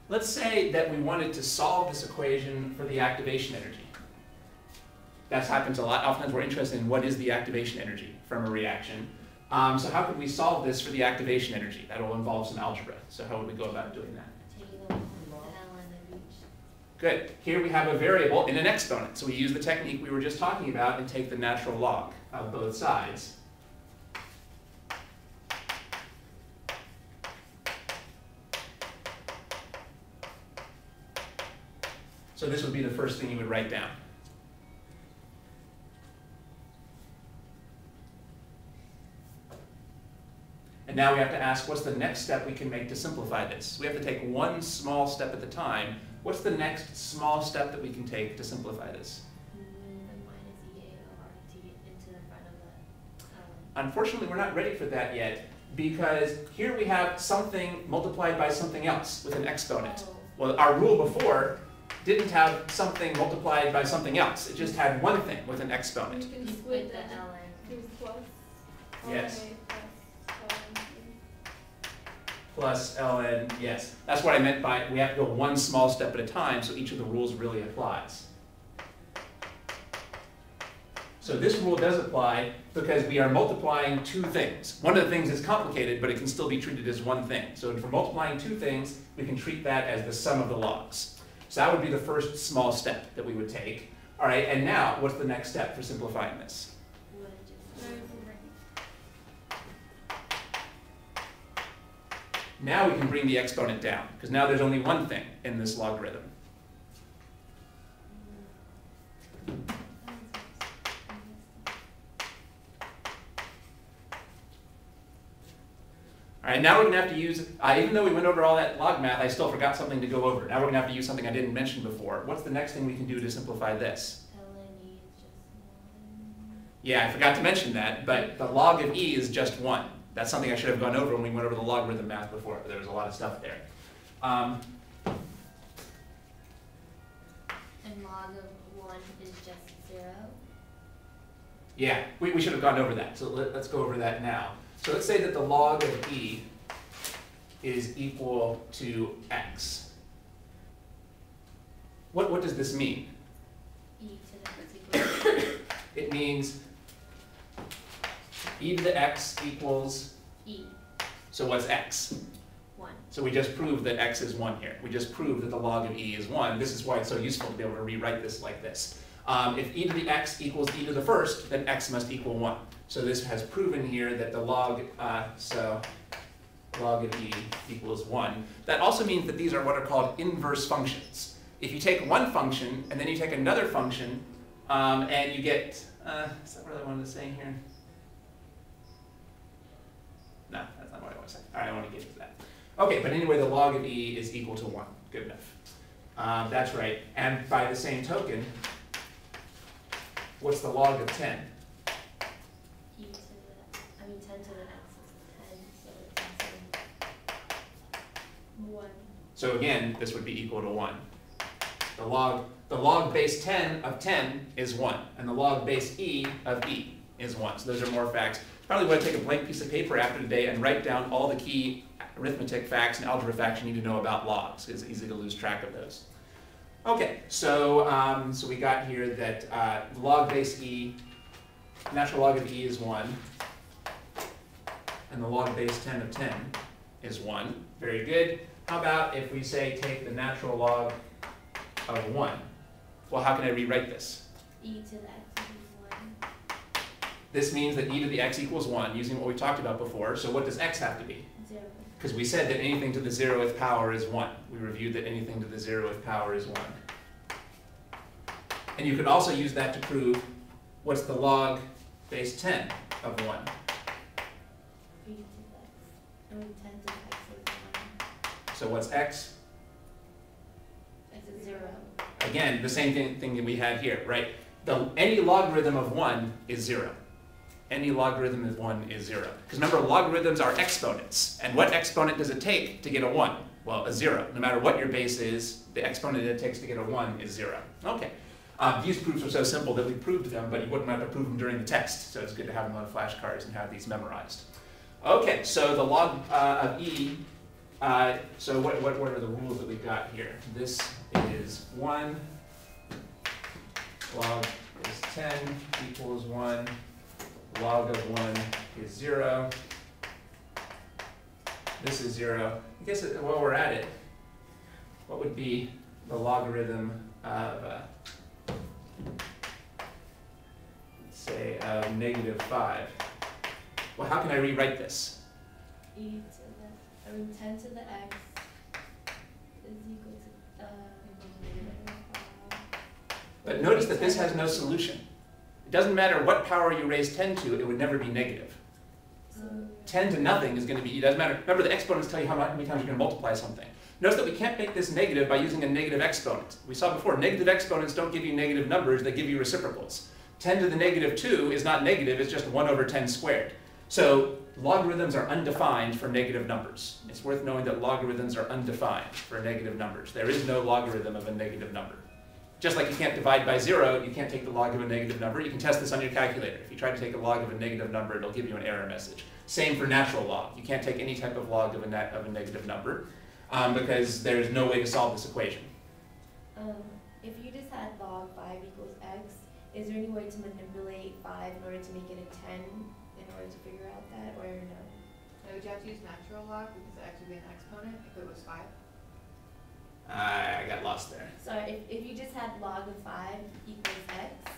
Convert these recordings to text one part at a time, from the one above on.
Let's say that we wanted to solve this equation for the activation energy. That happens a lot. Oftentimes we're interested in what is the activation energy from a reaction. So how could we solve this for the activation energy? That will involve some algebra. So how would we go about doing that? Good. Here we have a variable in an exponent. So we use the technique we were just talking about and take the natural log of both sides. So this would be the first thing you would write down. And now we have to ask, what's the next step we can make to simplify this? We have to take one small step at a time. What's the next small step that we can take to simplify this? Unfortunately, we're not ready for that yet, because here we have something multiplied by something else with an exponent. Well, our rule before didn't have something multiplied by something else. It just had one thing with an exponent. You can split the ln. Yes. Plus ln, yes. That's what I meant by we have to go one small step at a time, so each of the rules really applies. So this rule does apply because we are multiplying two things. One of the things is complicated, but it can still be treated as one thing. So if we're multiplying two things, we can treat that as the sum of the logs. So that would be the first small step that we would take. All right, and now what's the next step for simplifying this? Now we can bring the exponent down, because now there's only one thing in this logarithm. All right, now we're going to have to use, even though we went over all that log math, I still forgot something to go over. Now we're going to have to use something I didn't mention before. What's the next thing we can do to simplify this? Yeah, I forgot to mention that, but the log of e is just 1. That's something I should have gone over when we went over the logarithm math before, but there was a lot of stuff there. And log of 1 is just 0? Yeah, we should have gone over that, so let's go over that now. So let's say that the log of e is equal to x. What does this mean? E to the x equals It means e to the x equals e. So what's x? 1. So we just proved that x is 1 here. We just proved that the log of e is 1. This is why it's so useful to be able to rewrite this like this. If e to the x equals e to the first, then x must equal 1. So this has proven here that the log, log of e equals 1. That also means that these are what are called inverse functions. If you take one function and then you take another function and you get, is that what I wanted to say here? No, that's not what I want to say. All right, I want to get into that. Okay, but anyway, the log of e is equal to 1. Good enough. That's right. And by the same token, what's the log of 10? E to the, 10 to the x is 10, so it's 1. So again, this would be equal to 1. The log base 10 of 10 is 1, and the log base e of e is 1. So those are more facts. You probably want to take a blank piece of paper after today and write down all the key arithmetic facts and algebra facts you need to know about logs. It's easy to lose track of those. Okay, so so we got here that log base e, natural log of e is 1, and the log base 10 of 10 is 1. Very good. How about if we say take the natural log of 1? Well, how can I rewrite this? E to the x equals 1. This means that e to the x equals 1, using what we talked about before. So what does x have to be? 0. Because we said that anything to the 0th power is 1. We reviewed that anything to the 0th power is 1. And you could also use that to prove what's the log base 10 of 1. E to the x. 10 to the x is 1. So what's x? X is 0. Again, the same thing that we had here, right? Any logarithm of 1 is 0. Any logarithm of 1 is 0. Because remember, logarithms are exponents. And what exponent does it take to get a 1? Well, a 0. No matter what your base is, the exponent it takes to get a 1 is 0. Okay. These proofs are so simple that we proved them, but you wouldn't have to prove them during the test. So it's good to have them on flashcards and have these memorized. Okay, so the log of e So what are the rules that we've got here? This is 1, log is 10 equals 1, log of 1 is 0. This is 0. I guess while we're at it, what would be the logarithm of, let's say, negative 5? Well, how can I rewrite this? E to the, 10 to the x is equal to, But notice that this has no solution. It doesn't matter what power you raise 10 to, it would never be negative. so 10 to nothing is going to be, it doesn't matter. Remember, the exponents tell you how many times you're going to multiply something. Notice that we can't make this negative by using a negative exponent. We saw before, negative exponents don't give you negative numbers, they give you reciprocals. 10 to the negative 2 is not negative, it's just 1 over 10 squared. So logarithms are undefined for negative numbers. It's worth knowing that logarithms are undefined for negative numbers. There is no logarithm of a negative number. Just like you can't divide by 0, you can't take the log of a negative number. You can test this on your calculator. If you try to take a log of a negative number, it'll give you an error message. Same for natural log. You can't take any type of log of a negative number because there's no way to solve this equation. if you just had log 5 equals x, is there any way to manipulate 5 in order to make it a 10 in order to figure out that, or no? Would you have to use natural log because x would be an exponent if it was 5? I got lost there. So if you just had log of 5 equals x,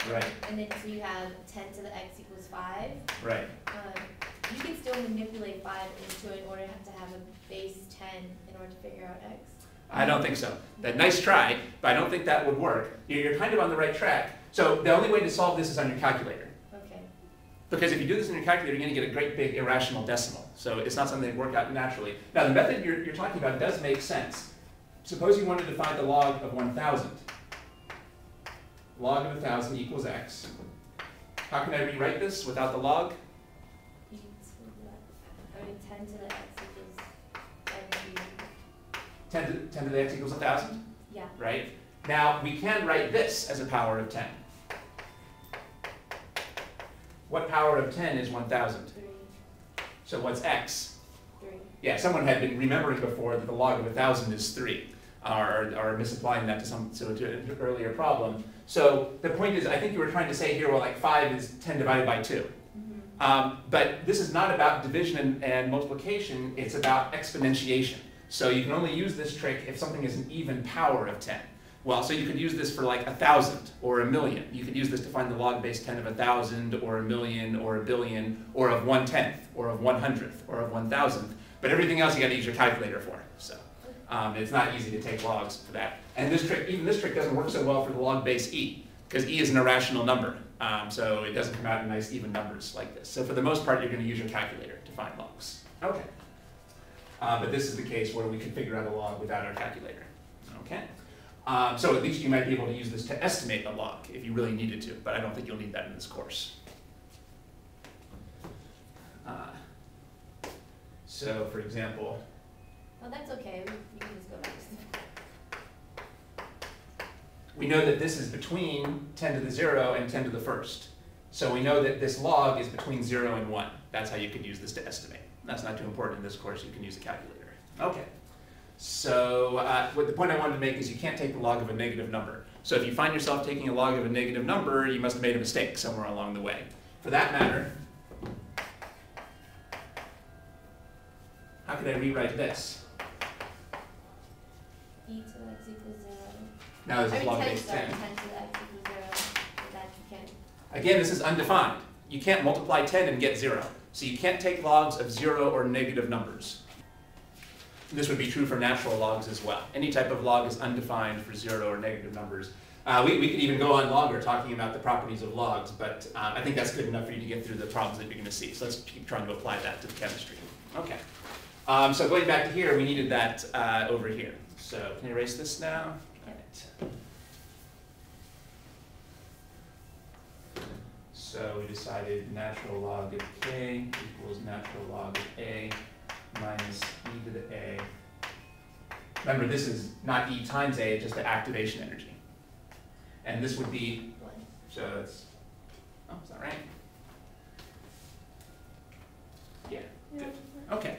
Right, and then so you have 10 to the x equals 5, right. you can still manipulate 5 into it in order to have a base 10 in order to figure out x. I don't think so. Nice try, but I don't think that would work. You're kind of on the right track. So the only way to solve this is on your calculator. Okay. Because if you do this in your calculator, you're going to get a great big irrational decimal. So it's not something that work out naturally. Now the method you're talking about does make sense. Suppose you wanted to find the log of 1,000. Log of 1,000 equals x. How can I rewrite this without the log? E to the, 10 to the x equals 10 to the x equals 1,000, yeah. right? Now we can write this as a power of 10. What power of 10 is 1,000? 3. So what's x? 3. Yeah, someone had been remembering before that the log of 1,000 is 3, or misapplying that to an earlier problem. So the point is, I think you were trying to say here, well, like 5 is 10 divided by 2. But this is not about division and multiplication, it's about exponentiation. So you can only use this trick if something is an even power of 10. Well, so you could use this for like 1,000 or 1,000,000. You could use this to find the log base 10 of 1,000 or 1,000,000 or 1,000,000,000 or of 1/10 or of 1/100th or of 1,000th. But everything else you got to use your calculator for. So it's not easy to take logs for that. And this trick, even this trick doesn't work so well for the log base e, because e is an irrational number. So it doesn't come out in nice even numbers like this. So for the most part, you're going to use your calculator to find logs. Okay. But this is the case where we can figure out a log without our calculator. Okay. So at least you might be able to use this to estimate a log if you really needed to, but I don't think you'll need that in this course. So for example, Well, that's okay. We can just go back to we know that this is between 10 to the 0 and 10 to the first. So we know that this log is between 0 and 1. That's how you could use this to estimate. That's not too important in this course. You can use a calculator. Okay. So what the point I wanted to make is you can't take the log of a negative number. So if you find yourself taking a log of a negative number, you must have made a mistake somewhere along the way. For that matter, how could I rewrite this? e to the x equals 0. Now this is log 10 base 10. to the x equals 0. But that you can. Again, this is undefined. You can't multiply 10 and get 0. So you can't take logs of 0 or negative numbers. This would be true for natural logs as well. Any type of log is undefined for 0 or negative numbers. We could even go on longer talking about the properties of logs, but I think that's good enough for you to get through the problems that you're going to see. So let's keep trying to apply that to the chemistry. Okay. So going back to here, we needed that over here. So can you erase this now? Right. So we decided natural log of k equals natural log of a minus e to the a. Remember, this is not e times a, it's just the activation energy. And this would be, 1. so it's, oh, is that right? Yeah, good. Okay.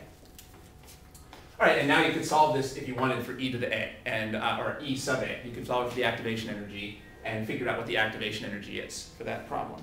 All right, and now you could solve this if you wanted for e to the a, and or e sub a. You could solve it for the activation energy and figure out what the activation energy is for that problem.